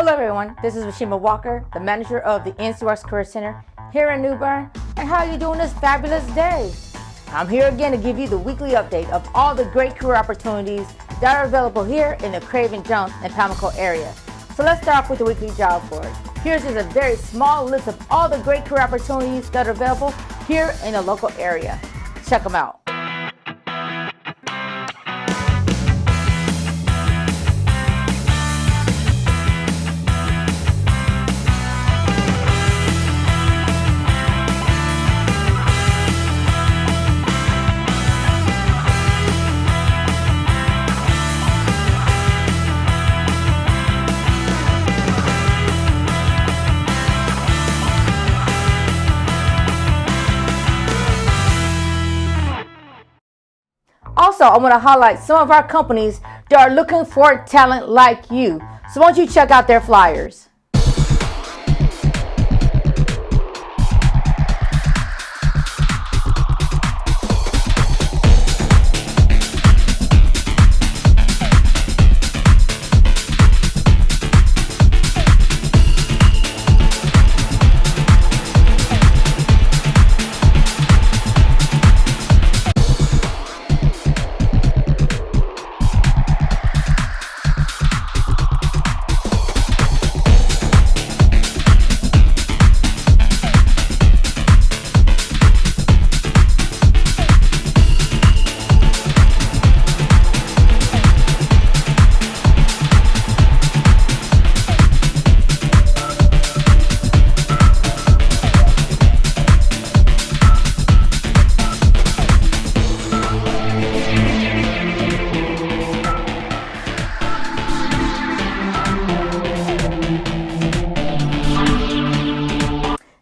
Hello everyone, this is Reeshema Walker, the manager of the NCWorks Career Center here in New Bern. And how are you doing this fabulous day? I'm here again to give you the weekly update of all the great career opportunities that are available here in the Craven, Jones, and Pamlico area. So let's start off with the weekly job board. Here's just a very small list of all the great career opportunities that are available here in the local area. Check them out. Also, I want to highlight some of our companies that are looking for talent like you. So why don't you check out their flyers?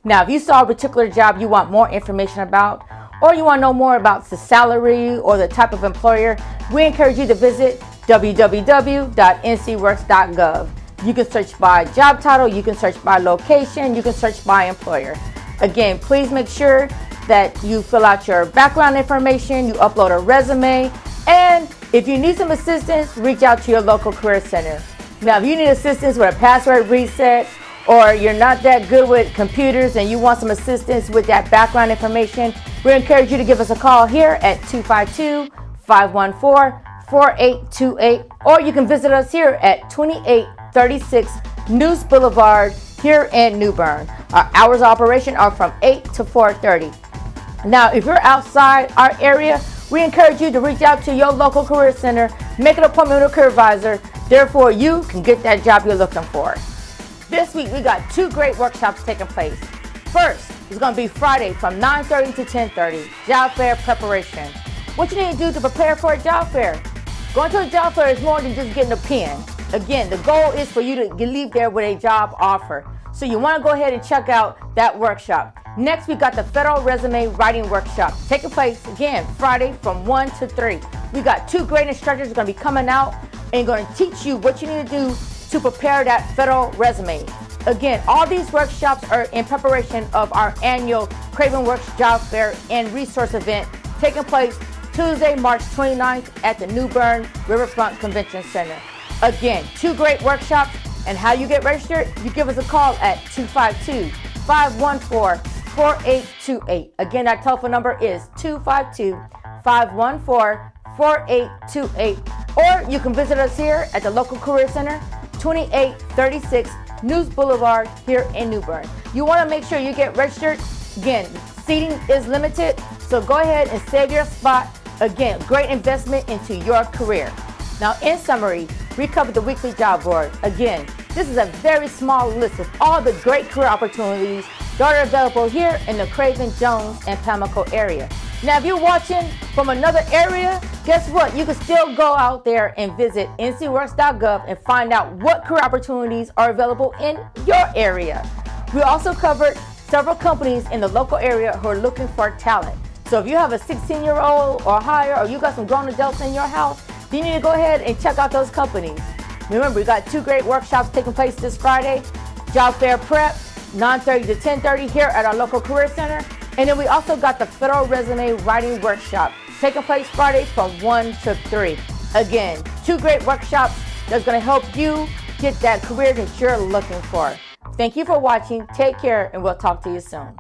Now, if you saw a particular job you want more information about, or you want to know more about the salary or the type of employer, we encourage you to visit www.ncworks.gov. You can search by job title, you can search by location, you can search by employer. Again, please make sure that you fill out your background information, you upload a resume, and if you need some assistance, reach out to your local career center. Now, if you need assistance with a password reset, or you're not that good with computers and you want some assistance with that background information, we encourage you to give us a call here at 252-514-4828, or you can visit us here at 2836 Neuse Blvd here in New Bern. Our hours of operation are from 8 to 4:30. Now, if you're outside our area, we encourage you to reach out to your local career center, make an appointment with a career advisor, therefore you can get that job you're looking for. This week, we got two great workshops taking place. First is going to be Friday from 9:30 to 10:30, job fair preparation. What you need to do to prepare for a job fair? Going to a job fair is more than just getting a pen. Again, the goal is for you to leave there with a job offer. So you want to go ahead and check out that workshop. Next, we got the Federal Resume Writing Workshop taking place again Friday from 1 to 3. We got two great instructors going to be coming out and going to teach you what you need to do to prepare that federal resume. Again, all these workshops are in preparation of our annual Craven Works Job Fair and Resource Event taking place Tuesday, March 29th at the New Bern Riverfront Convention Center. Again, two great workshops, and how you get registered, you give us a call at 252-514-4828. Again, that telephone number is 252-514-4828. Or you can visit us here at the local career center, 2836 Neuse Blvd here in New Bern. You want to make sure you get registered. Again, seating is limited, so go ahead and save your spot. Again, great investment into your career. Now, in summary, we covered the weekly job board. Again, this is a very small list of all the great career opportunities that are available here in the Craven, Jones, and Pamlico area. Now, if you're watching from another area, guess what? You can still go out there and visit NCWorks.gov and find out what career opportunities are available in your area. We also covered several companies in the local area who are looking for talent. So if you have a 16-year-old or higher, or you got some grown adults in your house, you need to go ahead and check out those companies. Remember, we got two great workshops taking place this Friday. Job fair prep, 9:30 to 10:30 here at our local career center. And then we also got the Federal Resume Writing Workshop taking place Friday from 1 to 3. Again, two great workshops that's going to help you get that career that you're looking for. Thank you for watching. Take care, and we'll talk to you soon.